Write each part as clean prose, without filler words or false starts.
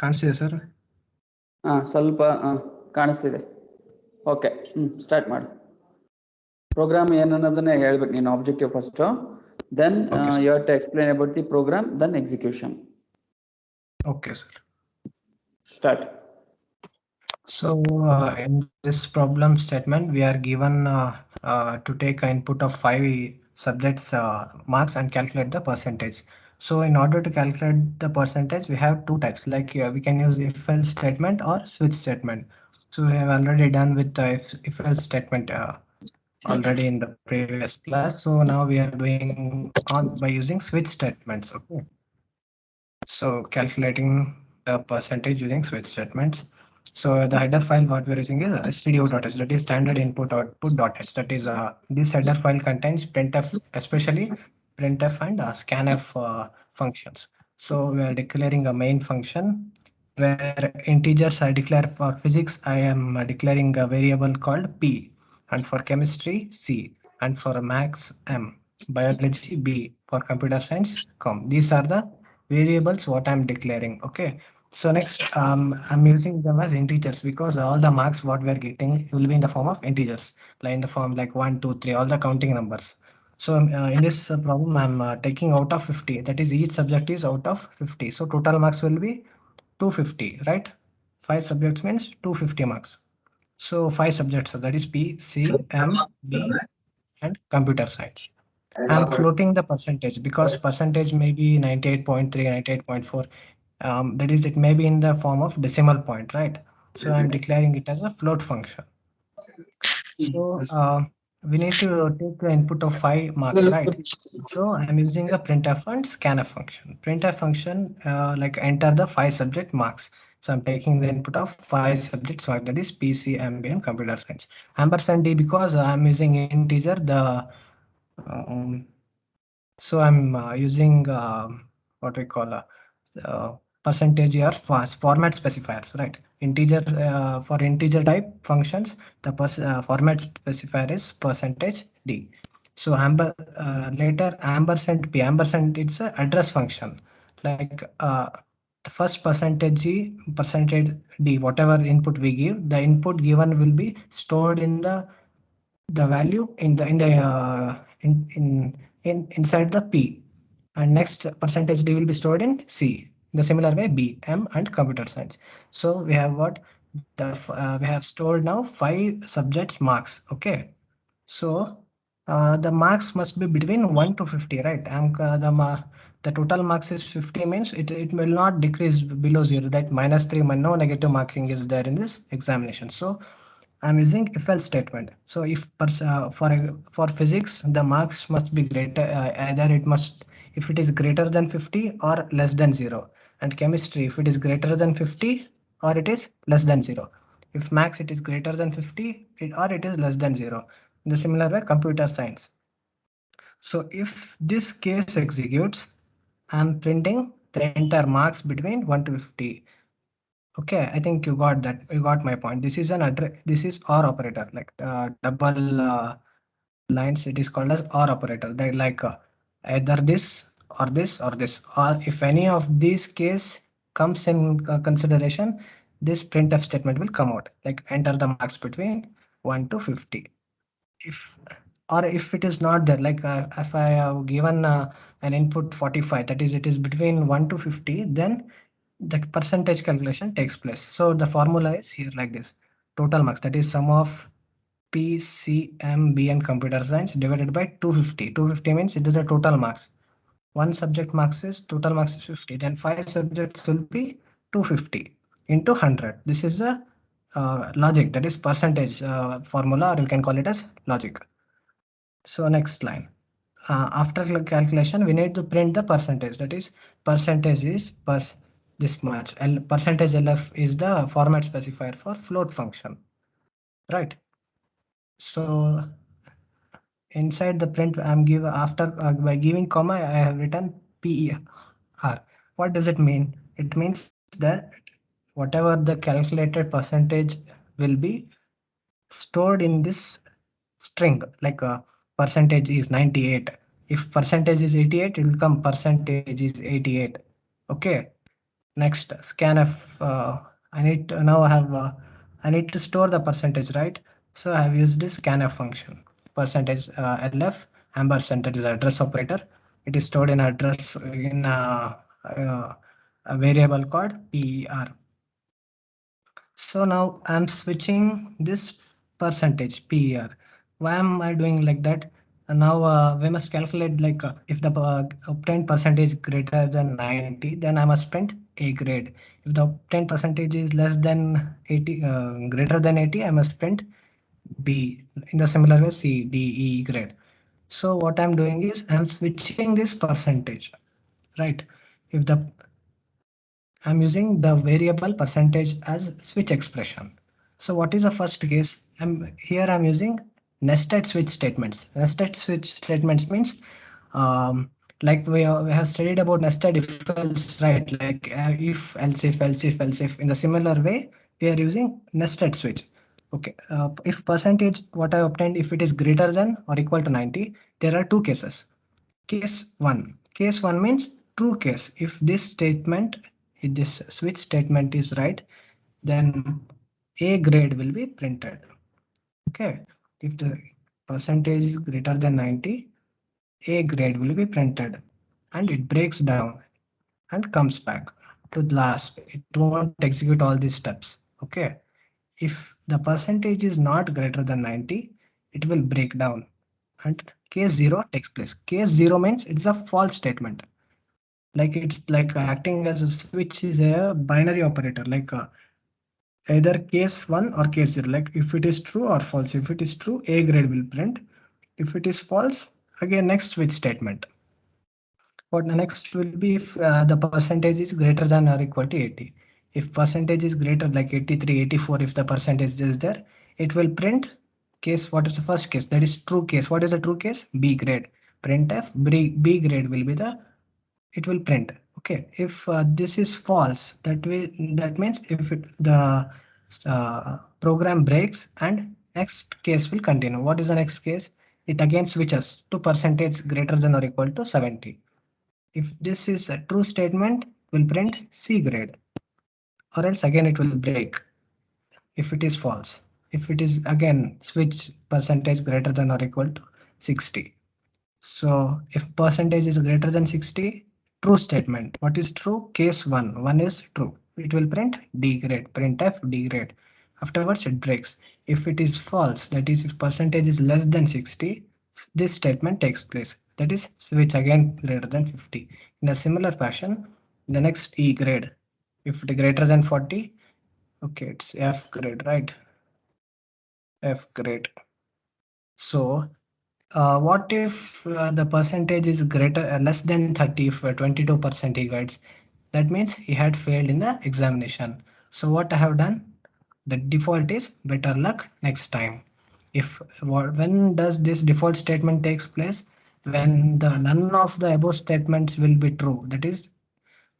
ಕಾಣಿಸ್ತಿದೆ ಸರ್. ಸ್ವಲ್ಪ ಕಾಣಿಸ್ತಿದೆ. ಓಕೆ, ಸ್ಟಾರ್ಟ್ ಮಾಡಿ. ಪ್ರೋಗ್ರಾಮ್ ಏನನ್ನೋದನ್ನೇ ಹೇಳ್ಬೇಕು ನೀನು. Objective first, then you have to explain about the program, then execution. Okay, sir. Start. So in this problem statement, we are given to take an input of 5 subjects marks and calculate the percentage. So in order to calculate the percentage, we have two types. Like we can use if-else statement or switch statement. So we have already done with the if-else statement already in the previous class. So now we are doing on by using switch statements. Okay. So calculating the percentage using switch statements. So the header file what we're using is stdio.h, that is standard input output.h. That is this header file contains printf, especially printf and scanf functions. So we are declaring a main function where integers I declare. For physics, I am declaring a variable called p, and for chemistry c, and for maths m, biology b, for computer science com. These are the variables what I'm declaring. Okay. So next, I'm using them as integers because all the marks what we're getting will be in the form of integers, like in the form like 1, 2, 3, all the counting numbers. So in this problem, I'm taking out of 50. That is, each subject is out of 50. So total marks will be 250, right? 5 subjects means 250 marks. So 5 subjects, so that is P, C, M, B, and computer science. I'm floating the percentage because percentage may be 98.3, 98.4. That is, it may be in the form of decimal point, right? So I'm declaring it as a float function. So we need to take the input of 5 marks, right? So I'm using a printf and scanf function. Printf function like enter the 5 subject marks. So I'm taking the input of 5 subjects mark, that is PC, MB, and computer science. Ampersand D because I'm using integer the um, so I'm using what we call a percentage or format specifiers, right? Integer for integer type functions, the format specifier is percentage D. So later ampersand P, ampersand it's a address function. Like the first percentage G, percentage D, whatever input we give, the input given will be stored in the value inside the P, and next percentage D will be stored in C. The similar way B, M, and computer science. So we have what we have stored now 5 subjects marks. Okay. So the marks must be between 1 to 50, right? The total marks is 50 means it will not decrease below 0, that -3, no negative marking is there in this examination. So I'm using if else statement. So if for physics the marks must be greater, either it must, if it is greater than 50 or less than 0, and chemistry if it is greater than 50 or it is less than 0. If max it is greater than 50 or it is less than 0. In the similar way computer science. So if this case executes, I'm printing the entire marks between 1 to 50. Okay, I think you got that. You got my point. This is an address. This is OR operator, like double lines. It is called as OR operator. They like either this or this or this. Or if any of these case comes in consideration, this printf statement will come out. Like enter the marks between 1 to 50. If or if it is not there, like if I have given an input 45, that is, it is between 1 to 50, then the percentage calculation takes place. So the formula is here like this: total marks, that is sum of P, C, M, B, and computer science divided by 250. 250 means it is the total marks. One subject marks is total marks is 50. Then 5 subjects will be 250 into 100. This is the logic, that is percentage formula, or you can call it as logic. So next line. After calculation, we need to print the percentage. That is, percentage is this much. Percentage LF is the format specifier for float function, right? So inside the print, I'm give after by giving comma, I have written PER. What does it mean? It means that whatever the calculated percentage will be stored in this string, like percentage is 98. If percentage is 88, it will come percentage is 88. Okay. Next, scanf. I need to now have I need to store the percentage, right? So I have used this scanf function. Percentage lf ampersand, that is address operator. It is stored in address in a variable called per. So now I'm switching this percentage per. Why am I doing like that? Now we must calculate like if the obtained percentage greater than 90, then I must print A grade. If the obtained percentage is less than 80, greater than 80, I must print B. In the similar way, C, D, E grade. So what I'm doing is I'm switching this percentage, right? If the I'm using the variable percentage as switch expression. So what is the first case? I'm using nested switch statements. Nested switch statements means like we have studied about nested if else, right? Like if else if else if else if. In the similar way, we are using nested switch. Okay, if percentage what I obtained, if it is greater than or equal to 90, there are two cases. Case 1 means true case. If this statement, if this switch statement is right, then A grade will be printed. Okay. If the percentage is greater than 90, A grade will be printed, and it breaks down and comes back to the last. It won't execute all these steps. Okay. If the percentage is not greater than 90, it will break down and case 0 takes place. Case 0 means it's a false statement. Like it's like acting as a switch is a binary operator, like either case 1 or case 0. Like if it is true or false. If it is true, A grade will print. If it is false, again next switch statement. What the next will be if the percentage is greater than or equal to 80. If percentage is greater like 83, 84, if the percentage is there, it will print case. What is the first case? That is true case. What is the true case? B grade. Printf B grade will be the, it will print. Okay, if this is false, that means if the program breaks and next case will continue. What is the next case? It again switches to percentage greater than or equal to 70. If this is a true statement, will print C grade, or else again it will break if it is false. If it is again switch percentage greater than or equal to 60. So if percentage is greater than 60, true statement. What is true? Case 1. 1 is true. It will print D grade, printf D grade. Afterwards it breaks. If it is false, that is if percentage is less than 60, this statement takes place. That is switch again greater than 50. In a similar fashion, the next E grade. If it is greater than 40, okay, it's F grade, right? F grade. So what if the percentage is greater less than 30, if 22% he gets? That means he had failed in the examination. So what I have done? The default is better luck next time. If when does this default statement takes place? When the none of the above statements will be true. That is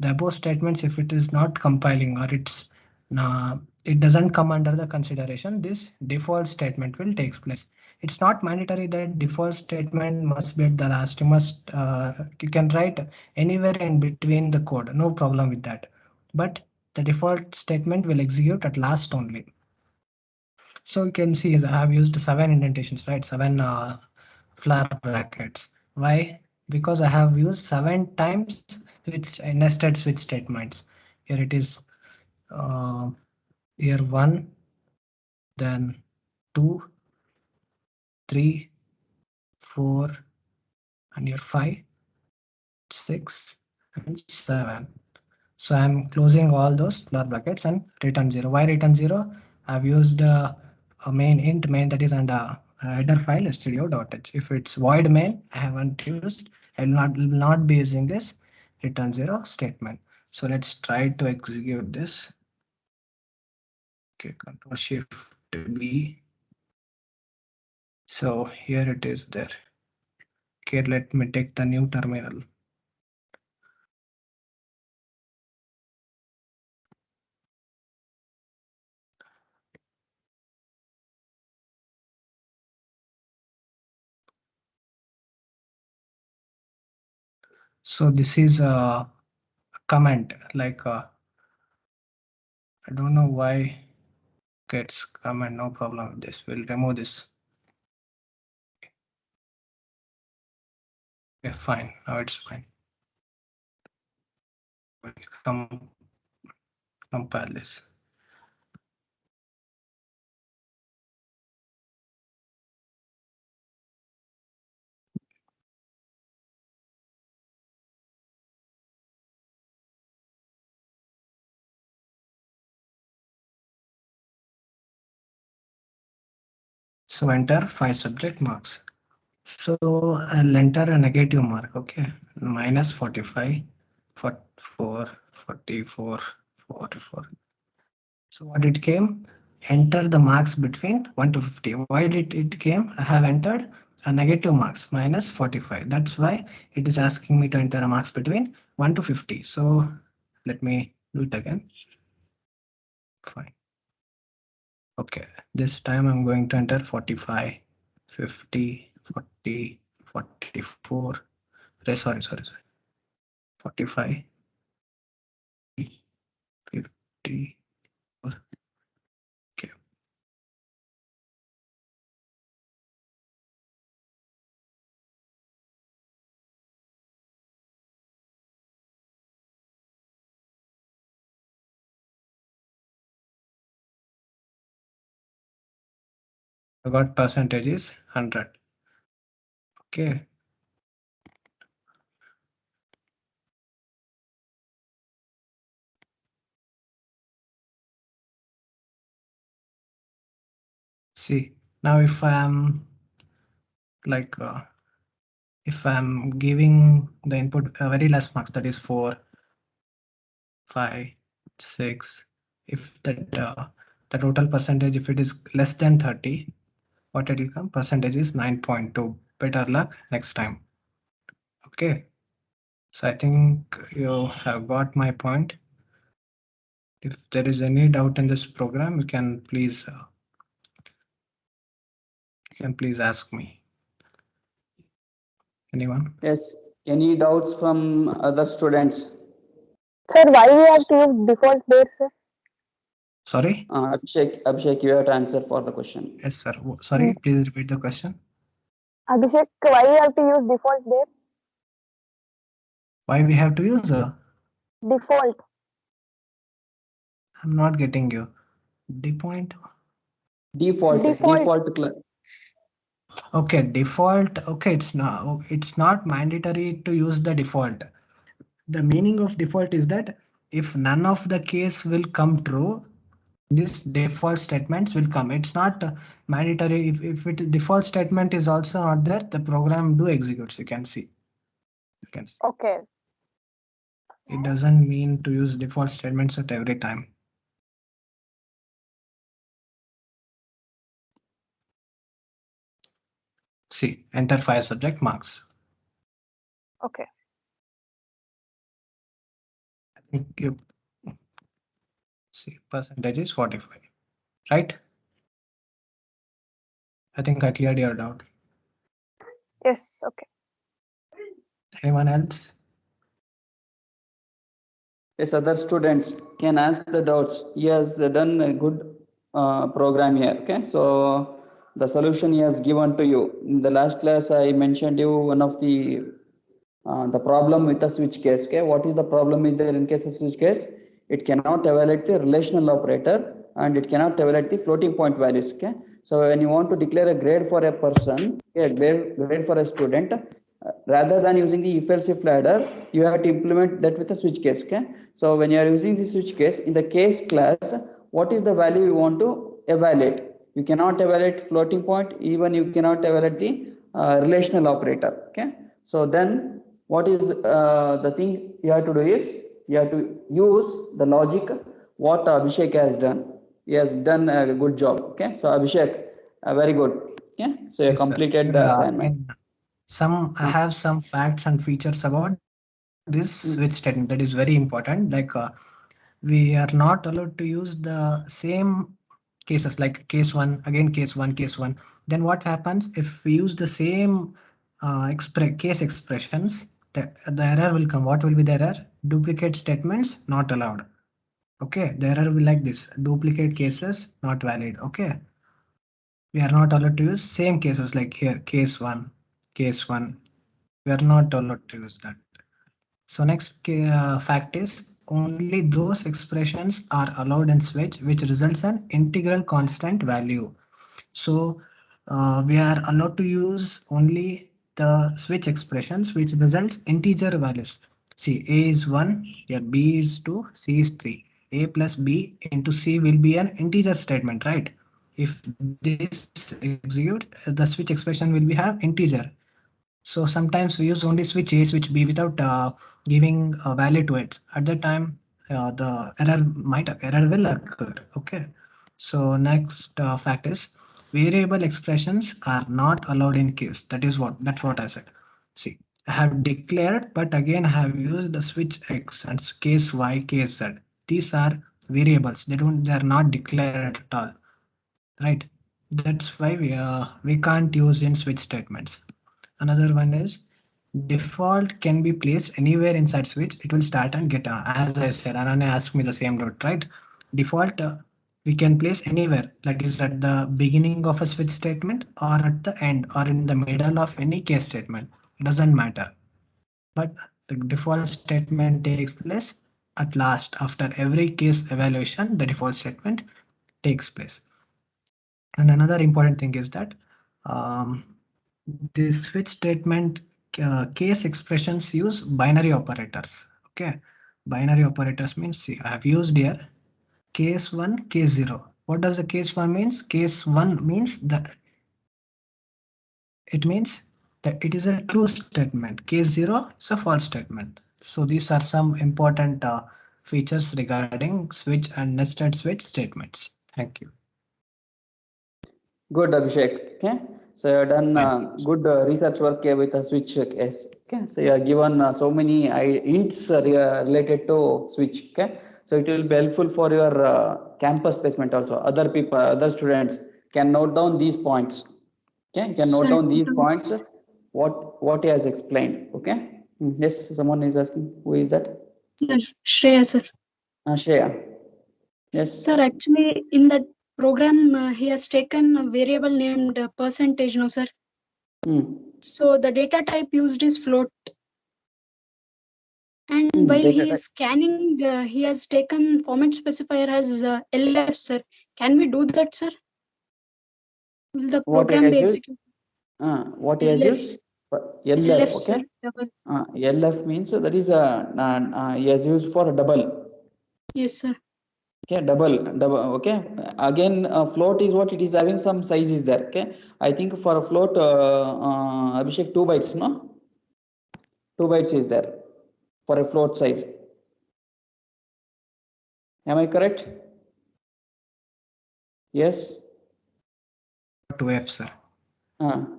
the above statements, if it is not compiling or it doesn't come under the consideration, this default statement will takes place. It's not mandatory that default statement must be at the last. You can write anywhere in between the code, no problem with that, but the default statement will execute at last only. So you can see I have used 7 indentations, right? 7 flower brackets. Why? Because I have used 7 times switch nested switch statements. Here it is, uh, here 1, then 2, 3, 4, and here 5, 6, and 7. So I'm closing all those flower brackets and return 0. Why return 0? I've used a main int main, that is under header file stdio.h. If it's void main, I haven't used. I will not be using this return 0 statement. So let's try to execute this. Okay, Control Shift B. So here it is there. Okay, let me take the new terminal. So this is a comment like I don't know why gets comment. No problem with this. We'll remove this. Okay, fine. Now it's fine. We'll compile this. So enter 5 subject marks. So I'll enter a negative mark. Okay, minus 45, 44, 44, 44. So what it came? Enter the marks between 1 to 50. Why did it came? I have entered a negative marks minus 45. That's why it is asking me to enter a marks between 1 to 50. So let me do it again. Fine. Okay, this time I'm going to enter 45, 50, 40, 44. Sorry. 45, 50. Okay. I got percentage is 100. Okay. See, now if I am like if I'm giving the input very less marks, that is 4, 5, 6, if that the total percentage, if it is less than 30, what it will come? Percentage is 9.2. Better luck next time. Okay. So I think you have got my point. If there is any doubt in this program, you can please ask me. Anyone? Yes. Any doubts from other students? Sir, why we have to use default there, sir? Sorry? Abhishek, you have to answer for the question. Yes, sir. Sorry, please repeat the question. Abhishek, why we have to use default there? Why we have to use Default. I'm not getting you. D point. Default. Okay, default. Okay, it's not mandatory to use the default. The meaning of default is that if none of the case will come true, this default statements will come. It's not mandatory. If it default statement is also not there, the program do executes. You can see. Okay. It doesn't mean to use default statements at every time. See, enter 5 subject marks. Okay. I think you see percentage is 45, right? I think I cleared your doubt. Yes. Okay. Anyone else? Yes, other students can ask the doubts. He has done a good program here. Okay, so the solution he has given to you. In the last class, I mentioned you one of the problem with a switch case. Okay, what is the problem is there in case of switch case? It cannot evaluate the relational operator and it cannot evaluate the floating point values. Okay, so when you want to declare a grade for a person, okay, a grade for a student, rather than using the if else if ladder, you have to implement that with a switch case. Okay, so when you are using the switch case in the case class, what is the value you want to evaluate? You cannot evaluate floating point, even you cannot evaluate the relational operator. Okay, so then what is the thing you have to do is you have to use the logic what Abhishek has done. He has done a good job. Okay, so Abhishek, very good. Okay, so you Yes, sir. completed Sir, the assignment. I have some facts and features about this switch statement that is very important. Like we are not allowed to use the same cases like case one, again case one. Then what happens if we use the same case expressions? The error will come. What will be the error? Duplicate statements not allowed. Okay, the error will be like this: duplicate cases not valid. Okay, we are not allowed to use same cases like here, case one, case one. We are not allowed to use that. So next fact is only those expressions are allowed in switch which results in integral constant value. So we are allowed to use only the switch expressions which results integer values. See, A is 1, here B is 2, C is 3. A plus B into C will be an integer statement, right? If this executes, the switch expression will be have integer. So sometimes we use only switch A, switch B without giving a value to it. At that time, the error will occur. Okay. So next fact is variable expressions are not allowed in case. That's what I said. See, I have declared, but again I have used the switch X and case Y, case Z. These are variables. They are not declared at all, right? That's why we can't use in switch statements. Another one is default can be placed anywhere inside switch. It will start and get as I said. Ananya asked me the same note, right? Default we can place anywhere. That is at the beginning of a switch statement or at the end or in the middle of any case statement. Doesn't matter. But the default statement takes place at last after every case evaluation. The default statement takes place. And another important thing is that um, the switch statement case expressions use binary operators. Okay, binary operators means, see, I have used here case 1, case 0. What does the case 1 means? Case 1 means that it means that it is a true statement. Case 0 is a false statement. So these are some important features regarding switch and nested switch statements. Thank you. Good, Abhishek. Okay, so you have done Fine. good research work with a switch case. Okay, so you have given so many hints related to switch. Okay, so it will be helpful for your campus placement also. Other people, other students can note down these points. Okay, you can note down these points. What he has explained. Okay. Yes, someone is asking. Who is that? Sir, Shreya, sir. Shreya. Yes. Sir, actually, in that program, he has taken a variable named percentage, no, sir. So the data type used is float. And while he is scanning, he has taken format specifier as LF, sir. Can we do that, sir? Will the program be executed? What he has used? LF, okay. Sir, LF means that is he has used for a double. Yes, sir. Okay, double. Okay. Again, float is what it is having some size is there. Okay. I think for a float, Abhishek 2 bytes, no? 2 bytes is there for a float size. Am I correct? Yes. 2F, sir.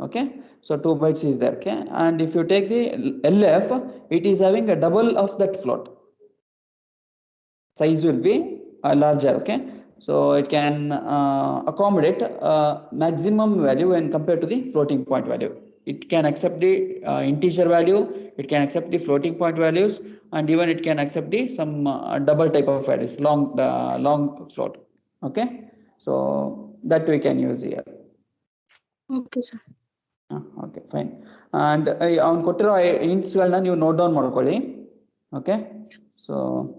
Okay, so 2 bytes is there. Okay, and if you take the LF, it is having a double of that float. Size will be larger. Okay, so it can accommodate maximum value when compared to the floating point value. It can accept the integer value, it can accept the floating point values, and even it can accept the some double type of values, long float. Okay, so that we can use here. Okay, sir. Okay, fine. And ಅವನು ಕೊಟ್ಟಿರೋ ಹಿಂಟ್ಸ್ಗಳನ್ನ ನೀವು note down ಮಾಡ್ಕೊಳ್ಳಿ. Okay, so